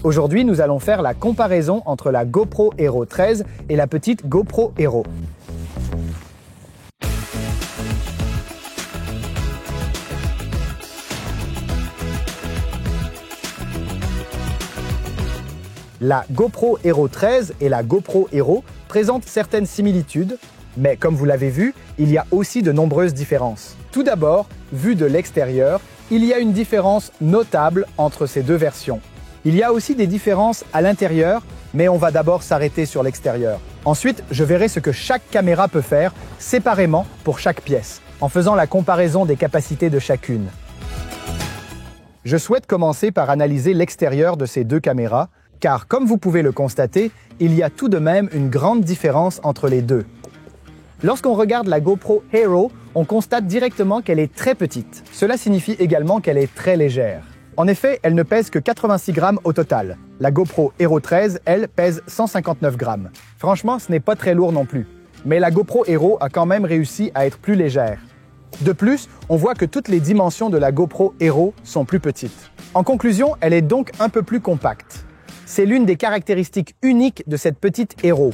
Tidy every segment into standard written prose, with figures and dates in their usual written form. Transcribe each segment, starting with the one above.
Aujourd'hui, nous allons faire la comparaison entre la GoPro Hero 13 et la petite GoPro Hero. La GoPro Hero 13 et la GoPro Hero présentent certaines similitudes, mais comme vous l'avez vu, il y a aussi de nombreuses différences. Tout d'abord, vu de l'extérieur, il y a une différence notable entre ces deux versions. Il y a aussi des différences à l'intérieur, mais on va d'abord s'arrêter sur l'extérieur. Ensuite, je verrai ce que chaque caméra peut faire séparément pour chaque pièce, en faisant la comparaison des capacités de chacune. Je souhaite commencer par analyser l'extérieur de ces deux caméras, car comme vous pouvez le constater, il y a tout de même une grande différence entre les deux. Lorsqu'on regarde la GoPro Hero, on constate directement qu'elle est très petite. Cela signifie également qu'elle est très légère. En effet, elle ne pèse que 86 grammes au total. La GoPro Hero 13, elle, pèse 159 grammes. Franchement, ce n'est pas très lourd non plus. Mais la GoPro Hero a quand même réussi à être plus légère. De plus, on voit que toutes les dimensions de la GoPro Hero sont plus petites. En conclusion, elle est donc un peu plus compacte. C'est l'une des caractéristiques uniques de cette petite Hero.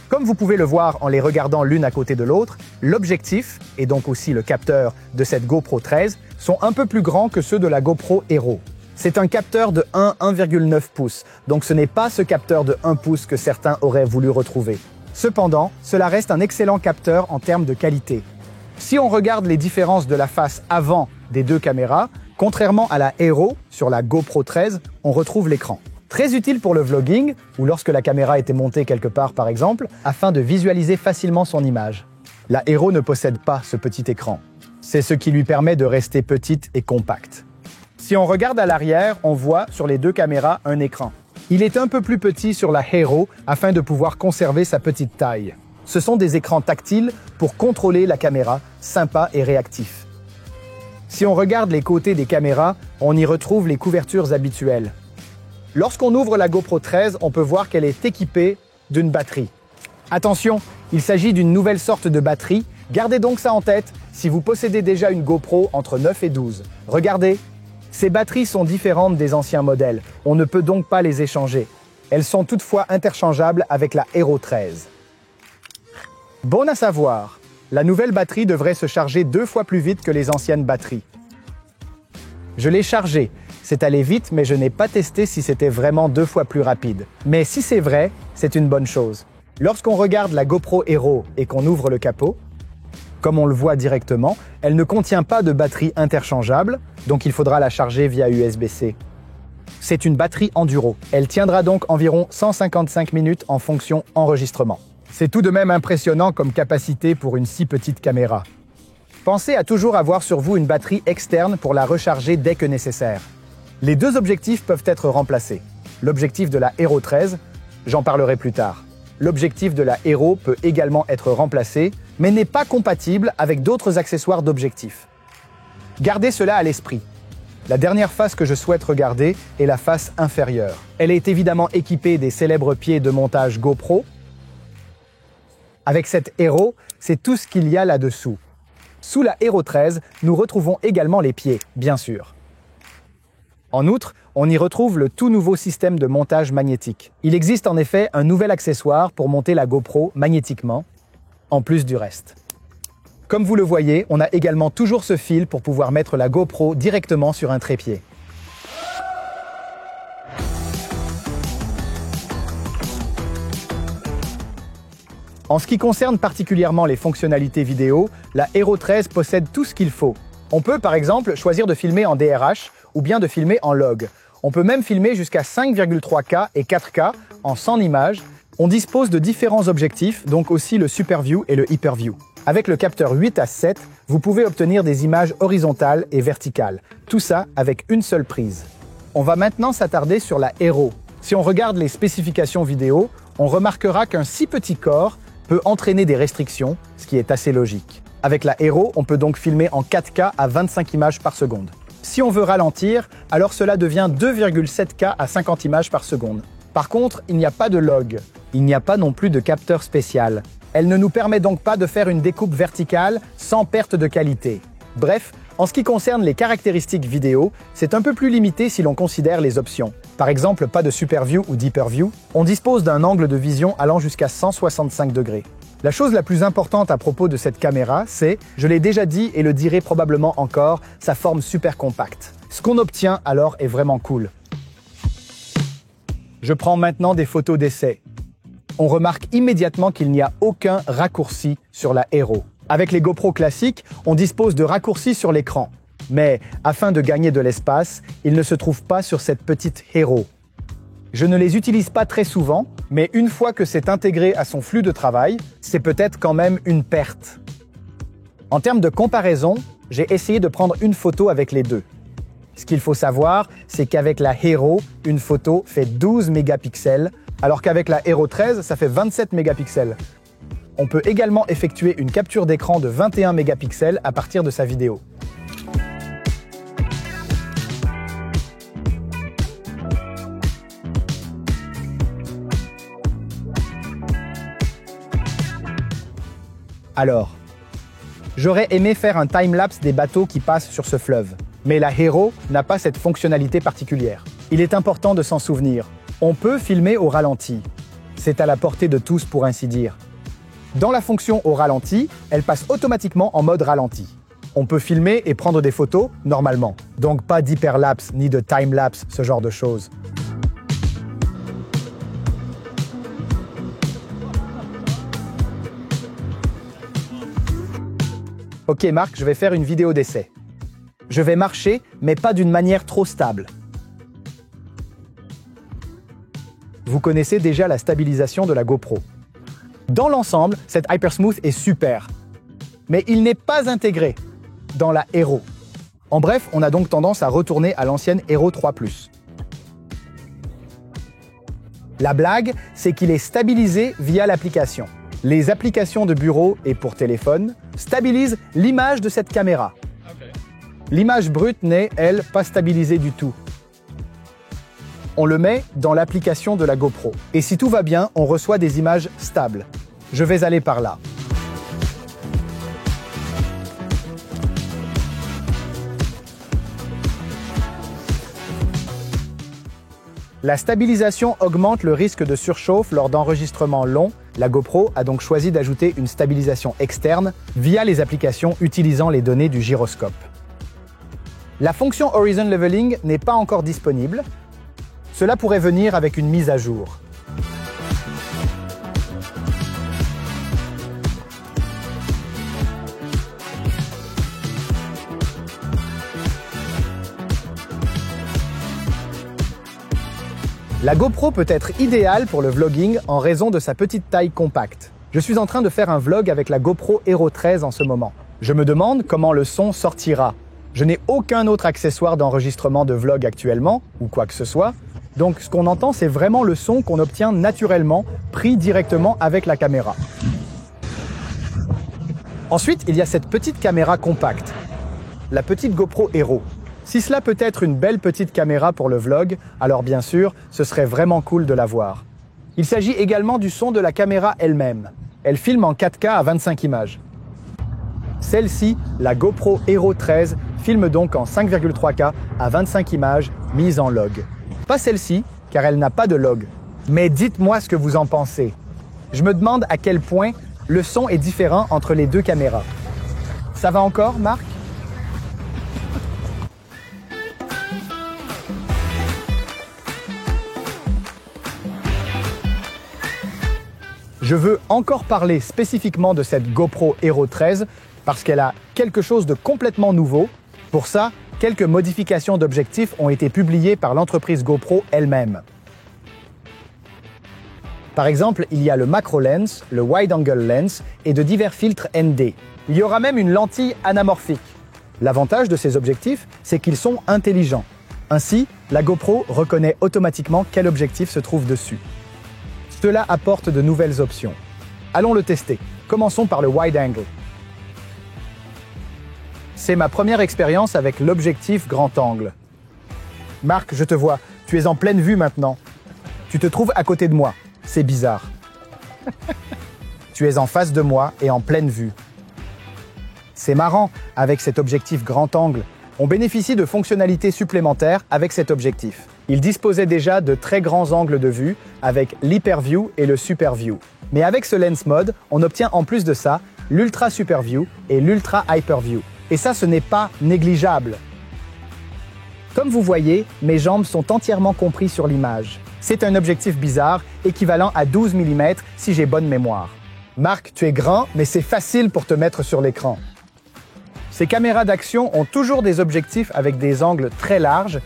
Comme vous pouvez le voir en les regardant l'une à côté de l'autre, l'objectif, et donc aussi le capteur de cette GoPro 13, sont un peu plus grands que ceux de la GoPro Hero. C'est un capteur de 1,9 pouces, donc ce n'est pas ce capteur de 1 pouce que certains auraient voulu retrouver. Cependant, cela reste un excellent capteur en termes de qualité. Si on regarde les différences de la face avant des deux caméras, contrairement à la Hero, sur la GoPro 13, on retrouve l'écran. Très utile pour le vlogging, ou lorsque la caméra était montée quelque part par exemple, afin de visualiser facilement son image. La Hero ne possède pas ce petit écran. C'est ce qui lui permet de rester petite et compacte. Si on regarde à l'arrière, on voit sur les deux caméras un écran. Il est un peu plus petit sur la Hero afin de pouvoir conserver sa petite taille. Ce sont des écrans tactiles pour contrôler la caméra, sympa et réactif. Si on regarde les côtés des caméras, on y retrouve les couvertures habituelles. Lorsqu'on ouvre la GoPro 13, on peut voir qu'elle est équipée d'une batterie. Attention, il s'agit d'une nouvelle sorte de batterie. Gardez donc ça en tête si vous possédez déjà une GoPro entre 9 et 12. Regardez, ces batteries sont différentes des anciens modèles. On ne peut donc pas les échanger. Elles sont toutefois interchangeables avec la Hero 13. Bon à savoir, la nouvelle batterie devrait se charger 2 fois plus vite que les anciennes batteries. Je l'ai chargée. C'est allé vite, mais je n'ai pas testé si c'était vraiment 2 fois plus rapide. Mais si c'est vrai, c'est une bonne chose. Lorsqu'on regarde la GoPro Hero et qu'on ouvre le capot, comme on le voit directement, elle ne contient pas de batterie interchangeable, donc il faudra la charger via USB-C. C'est une batterie enduro. Elle tiendra donc environ 155 minutes en fonction enregistrement. C'est tout de même impressionnant comme capacité pour une si petite caméra. Pensez à toujours avoir sur vous une batterie externe pour la recharger dès que nécessaire. Les deux objectifs peuvent être remplacés. L'objectif de la Hero 13, j'en parlerai plus tard. L'objectif de la Hero peut également être remplacé, mais n'est pas compatible avec d'autres accessoires d'objectifs. Gardez cela à l'esprit. La dernière face que je souhaite regarder est la face inférieure. Elle est évidemment équipée des célèbres pieds de montage GoPro. Avec cette Hero, c'est tout ce qu'il y a là-dessous. Sous la Hero 13, nous retrouvons également les pieds, bien sûr. En outre, on y retrouve le tout nouveau système de montage magnétique. Il existe en effet un nouvel accessoire pour monter la GoPro magnétiquement, en plus du reste. Comme vous le voyez, on a également toujours ce fil pour pouvoir mettre la GoPro directement sur un trépied. En ce qui concerne particulièrement les fonctionnalités vidéo, la Hero 13 possède tout ce qu'il faut. On peut par exemple choisir de filmer en DRH ou bien de filmer en log. On peut même filmer jusqu'à 5,3K et 4K en 100 images. On dispose de différents objectifs, donc aussi le Super View et le Hyper View. Avec le capteur 8 à 7, vous pouvez obtenir des images horizontales et verticales. Tout ça avec une seule prise. On va maintenant s'attarder sur la Hero. Si on regarde les spécifications vidéo, on remarquera qu'un si petit corps peut entraîner des restrictions, ce qui est assez logique. Avec la Hero, on peut donc filmer en 4K à 25 images par seconde. Si on veut ralentir, alors cela devient 2,7K à 50 images par seconde. Par contre, il n'y a pas de log. Il n'y a pas non plus de capteur spécial. Elle ne nous permet donc pas de faire une découpe verticale sans perte de qualité. Bref, en ce qui concerne les caractéristiques vidéo, c'est un peu plus limité si l'on considère les options. Par exemple, pas de Super View ou Deeper View, on dispose d'un angle de vision allant jusqu'à 165 degrés. La chose la plus importante à propos de cette caméra, c'est, je l'ai déjà dit et le dirai probablement encore, sa forme super compacte. Ce qu'on obtient alors est vraiment cool. Je prends maintenant des photos d'essai. On remarque immédiatement qu'il n'y a aucun raccourci sur la Hero. Avec les GoPro classiques, on dispose de raccourcis sur l'écran. Mais afin de gagner de l'espace, ils ne se trouvent pas sur cette petite Hero. Je ne les utilise pas très souvent, mais une fois que c'est intégré à son flux de travail, c'est peut-être quand même une perte. En termes de comparaison, j'ai essayé de prendre une photo avec les deux. Ce qu'il faut savoir, c'est qu'avec la Hero, une photo fait 12 mégapixels, alors qu'avec la Hero 13, ça fait 27 mégapixels. On peut également effectuer une capture d'écran de 21 mégapixels à partir de sa vidéo. Alors, j'aurais aimé faire un time-lapse des bateaux qui passent sur ce fleuve, mais la Hero n'a pas cette fonctionnalité particulière. Il est important de s'en souvenir. On peut filmer au ralenti. C'est à la portée de tous pour ainsi dire. Dans la fonction au ralenti, elle passe automatiquement en mode ralenti. On peut filmer et prendre des photos normalement, donc pas d'hyperlapse ni de time-lapse, ce genre de choses. Ok Marc, je vais faire une vidéo d'essai. Je vais marcher, mais pas d'une manière trop stable. Vous connaissez déjà la stabilisation de la GoPro. Dans l'ensemble, cette Hypersmooth est super. Mais il n'est pas intégré dans la Hero. En bref, on a donc tendance à retourner à l'ancienne Hero 3+. La blague, c'est qu'il est stabilisé via l'application. Les applications de bureau et pour téléphone stabilisent l'image de cette caméra. L'image brute n'est, elle, pas stabilisée du tout. On le met dans l'application de la GoPro. Et si tout va bien, on reçoit des images stables. Je vais aller par là. La stabilisation augmente le risque de surchauffe lors d'enregistrements longs. La GoPro a donc choisi d'ajouter une stabilisation externe via les applications utilisant les données du gyroscope. La fonction Horizon Leveling n'est pas encore disponible. Cela pourrait venir avec une mise à jour. La GoPro peut être idéale pour le vlogging en raison de sa petite taille compacte. Je suis en train de faire un vlog avec la GoPro Hero 13 en ce moment. Je me demande comment le son sortira. Je n'ai aucun autre accessoire d'enregistrement de vlog actuellement, ou quoi que ce soit. Donc ce qu'on entend, c'est vraiment le son qu'on obtient naturellement, pris directement avec la caméra. Ensuite, il y a cette petite caméra compacte, la petite GoPro Hero. Si cela peut être une belle petite caméra pour le vlog, alors bien sûr, ce serait vraiment cool de la voir. Il s'agit également du son de la caméra elle-même. Elle filme en 4K à 25 images. Celle-ci, la GoPro Hero 13, filme donc en 5,3K à 25 images mises en log. Pas celle-ci, car elle n'a pas de log. Mais dites-moi ce que vous en pensez. Je me demande à quel point le son est différent entre les deux caméras. Ça va encore, Marc ? Je veux encore parler spécifiquement de cette GoPro Hero 13 parce qu'elle a quelque chose de complètement nouveau. Pour ça, quelques modifications d'objectifs ont été publiées par l'entreprise GoPro elle-même. Par exemple, il y a le macro lens, le wide angle lens et de divers filtres ND. Il y aura même une lentille anamorphique. L'avantage de ces objectifs, c'est qu'ils sont intelligents. Ainsi, la GoPro reconnaît automatiquement quel objectif se trouve dessus. Cela apporte de nouvelles options. Allons le tester. Commençons par le wide angle. C'est ma première expérience avec l'objectif grand angle. Marc, je te vois. Tu es en pleine vue maintenant. Tu te trouves à côté de moi. C'est bizarre. Tu es en face de moi et en pleine vue. C'est marrant, avec cet objectif grand angle, on bénéficie de fonctionnalités supplémentaires avec cet objectif. Il disposait déjà de très grands angles de vue avec l'Hyperview et le Superview. Mais avec ce Lens Mode, on obtient en plus de ça l'Ultra Superview et l'Ultra Hyperview. Et ça, ce n'est pas négligeable. Comme vous voyez, mes jambes sont entièrement comprises sur l'image. C'est un objectif bizarre, équivalent à 12 mm si j'ai bonne mémoire. Marc, tu es grand, mais c'est facile pour te mettre sur l'écran. Ces caméras d'action ont toujours des objectifs avec des angles très larges,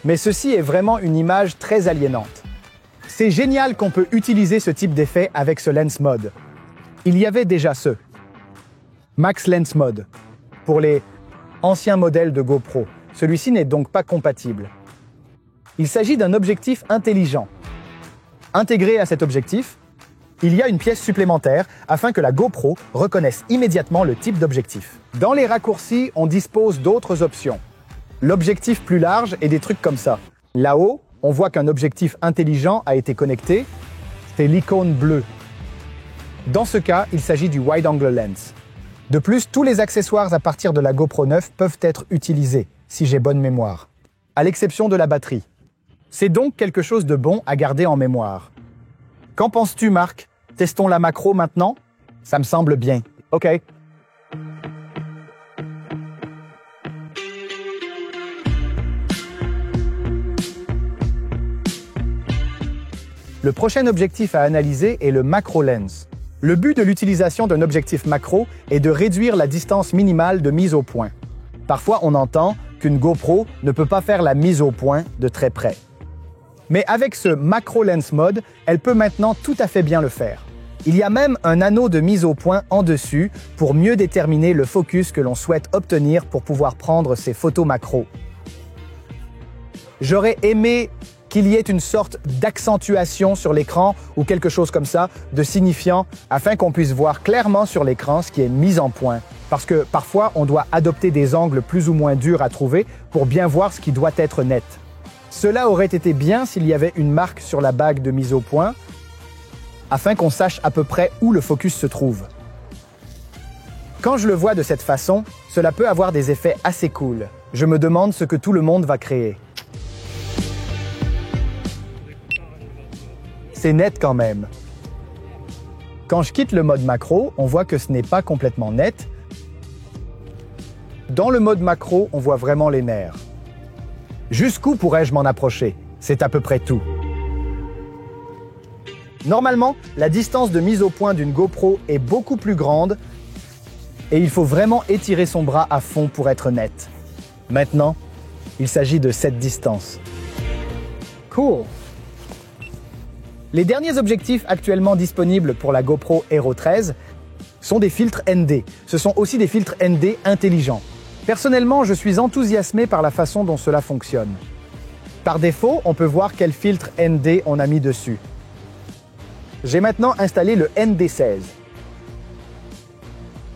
mais ceci est vraiment une image très aliénante. C'est génial qu'on peut utiliser ce type d'effet avec ce Lens Mode. Il y avait déjà ce Max Lens Mode pour les anciens modèles de GoPro. Celui-ci n'est donc pas compatible. Il s'agit d'un objectif intelligent. Intégré à cet objectif, il y a une pièce supplémentaire afin que la GoPro reconnaisse immédiatement le type d'objectif. Dans les raccourcis, on dispose d'autres options. L'objectif plus large et des trucs comme ça. Là-haut, on voit qu'un objectif intelligent a été connecté. C'est l'icône bleue. Dans ce cas, il s'agit du Wide Angle Lens. De plus, tous les accessoires à partir de la GoPro 9 peuvent être utilisés, si j'ai bonne mémoire, à l'exception de la batterie. C'est donc quelque chose de bon à garder en mémoire. Qu'en penses-tu, Marc? Testons la macro maintenant? Ça me semble bien. OK. Le prochain objectif à analyser est le macro lens. Le but de l'utilisation d'un objectif macro est de réduire la distance minimale de mise au point. Parfois, on entend qu'une GoPro ne peut pas faire la mise au point de très près. Mais avec ce macro lens mode, elle peut maintenant tout à fait bien le faire. Il y a même un anneau de mise au point en dessus pour mieux déterminer le focus que l'on souhaite obtenir pour pouvoir prendre ces photos macro. J'aurais aimé qu'il y ait une sorte d'accentuation sur l'écran ou quelque chose comme ça, de signifiant, afin qu'on puisse voir clairement sur l'écran ce qui est mis en point. Parce que parfois, on doit adopter des angles plus ou moins durs à trouver pour bien voir ce qui doit être net. Cela aurait été bien s'il y avait une marque sur la bague de mise au point, afin qu'on sache à peu près où le focus se trouve. Quand je le vois de cette façon, cela peut avoir des effets assez cool. Je me demande ce que tout le monde va créer. C'est net quand même. Quand je quitte le mode macro, on voit que ce n'est pas complètement net. Dans le mode macro, on voit vraiment les nerfs. Jusqu'où pourrais-je m'en approcher? C'est à peu près tout. Normalement, la distance de mise au point d'une GoPro est beaucoup plus grande et il faut vraiment étirer son bras à fond pour être net. Maintenant, il s'agit de cette distance. Cool! Les derniers objectifs actuellement disponibles pour la GoPro Hero 13 sont des filtres ND. Ce sont aussi des filtres ND intelligents. Personnellement, je suis enthousiasmé par la façon dont cela fonctionne. Par défaut, on peut voir quel filtre ND on a mis dessus. J'ai maintenant installé le ND16.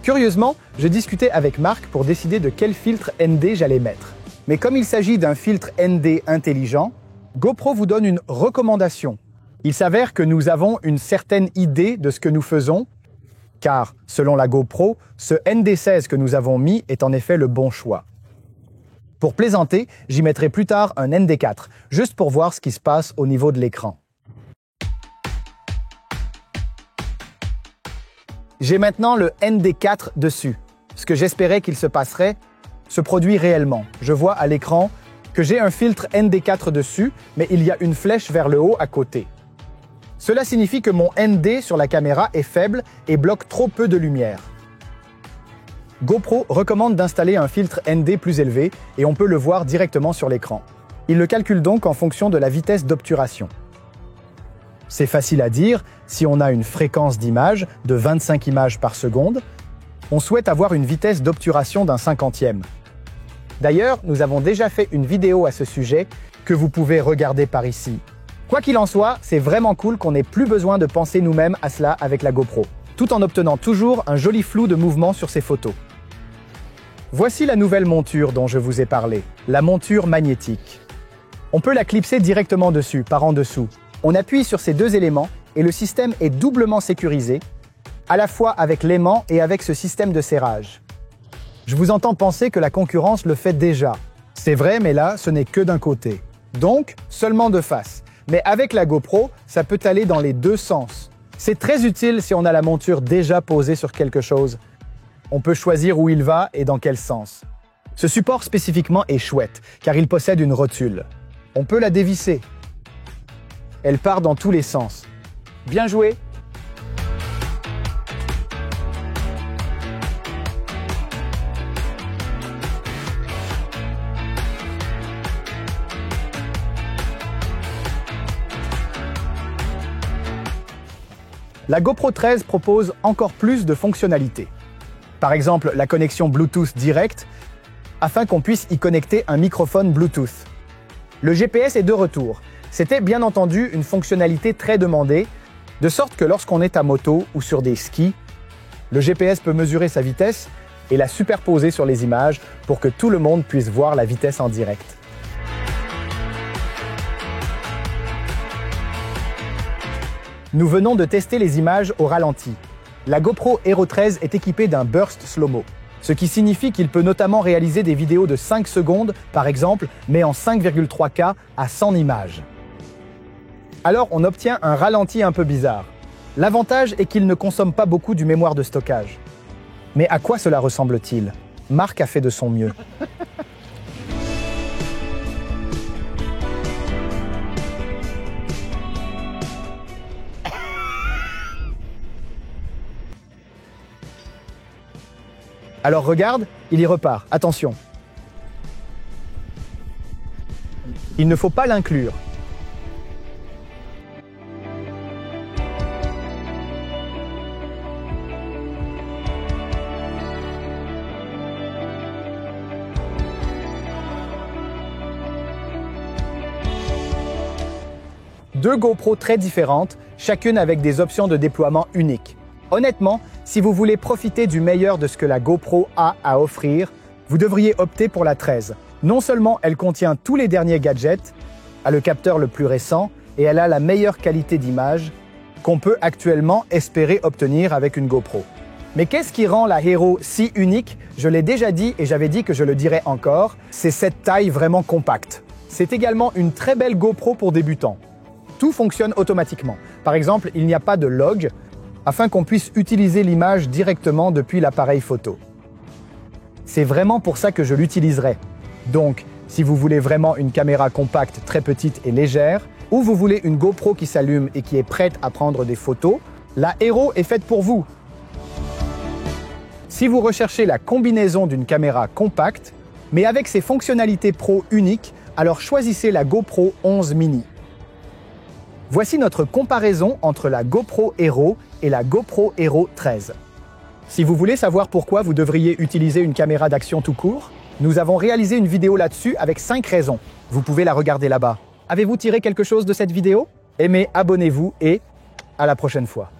Curieusement, je discutais avec Marc pour décider de quel filtre ND j'allais mettre. Mais comme il s'agit d'un filtre ND intelligent, GoPro vous donne une recommandation. Il s'avère que nous avons une certaine idée de ce que nous faisons, car, selon la GoPro, ce ND16 que nous avons mis est en effet le bon choix. Pour plaisanter, j'y mettrai plus tard un ND4, juste pour voir ce qui se passe au niveau de l'écran. J'ai maintenant le ND4 dessus. Ce que j'espérais qu'il se passerait se produit réellement. Je vois à l'écran que j'ai un filtre ND4 dessus, mais il y a une flèche vers le haut à côté. Cela signifie que mon ND sur la caméra est faible et bloque trop peu de lumière. GoPro recommande d'installer un filtre ND plus élevé et on peut le voir directement sur l'écran. Il le calcule donc en fonction de la vitesse d'obturation. C'est facile à dire, si on a une fréquence d'image de 25 images par seconde, on souhaite avoir une vitesse d'obturation d'un 50e. D'ailleurs, nous avons déjà fait une vidéo à ce sujet que vous pouvez regarder par ici. Quoi qu'il en soit, c'est vraiment cool qu'on n'ait plus besoin de penser nous-mêmes à cela avec la GoPro, tout en obtenant toujours un joli flou de mouvement sur ces photos. Voici la nouvelle monture dont je vous ai parlé, la monture magnétique. On peut la clipser directement dessus, par en dessous. On appuie sur ces deux éléments et le système est doublement sécurisé, à la fois avec l'aimant et avec ce système de serrage. Je vous entends penser que la concurrence le fait déjà. C'est vrai, mais là, ce n'est que d'un côté. Donc, seulement de face. Mais avec la GoPro, ça peut aller dans les deux sens. C'est très utile si on a la monture déjà posée sur quelque chose. On peut choisir où il va et dans quel sens. Ce support spécifiquement est chouette, car il possède une rotule. On peut la dévisser. Elle part dans tous les sens. Bien joué! La GoPro 13 propose encore plus de fonctionnalités. Par exemple, la connexion Bluetooth direct, afin qu'on puisse y connecter un microphone Bluetooth. Le GPS est de retour. C'était bien entendu une fonctionnalité très demandée, de sorte que lorsqu'on est à moto ou sur des skis, le GPS peut mesurer sa vitesse et la superposer sur les images pour que tout le monde puisse voir la vitesse en direct. Nous venons de tester les images au ralenti. La GoPro Hero 13 est équipée d'un burst slow-mo, ce qui signifie qu'il peut notamment réaliser des vidéos de 5 secondes, par exemple, mais en 5,3K à 100 images. Alors on obtient un ralenti un peu bizarre. L'avantage est qu'il ne consomme pas beaucoup du mémoire de stockage. Mais à quoi cela ressemble-t-il? Marc a fait de son mieux. Alors regarde, il y repart. Attention. Il ne faut pas l'inclure. Deux GoPro très différentes, chacune avec des options de déploiement uniques. Honnêtement, si vous voulez profiter du meilleur de ce que la GoPro a à offrir, vous devriez opter pour la 13. Non seulement elle contient tous les derniers gadgets, a le capteur le plus récent et elle a la meilleure qualité d'image qu'on peut actuellement espérer obtenir avec une GoPro. Mais qu'est-ce qui rend la Hero si unique? Je l'ai déjà dit et j'avais dit que je le dirais encore, c'est cette taille vraiment compacte. C'est également une très belle GoPro pour débutants. Tout fonctionne automatiquement. Par exemple, il n'y a pas de log, afin qu'on puisse utiliser l'image directement depuis l'appareil photo. C'est vraiment pour ça que je l'utiliserai. Donc, si vous voulez vraiment une caméra compacte très petite et légère, ou vous voulez une GoPro qui s'allume et qui est prête à prendre des photos, la Hero est faite pour vous. Si vous recherchez la combinaison d'une caméra compacte, mais avec ses fonctionnalités pro uniques, alors choisissez la GoPro 11 mini. Voici notre comparaison entre la GoPro Hero et la GoPro Hero 13. Si vous voulez savoir pourquoi vous devriez utiliser une caméra d'action tout court, nous avons réalisé une vidéo là-dessus avec 5 raisons. Vous pouvez la regarder là-bas. Avez-vous tiré quelque chose de cette vidéo? Aimez, abonnez-vous et à la prochaine fois.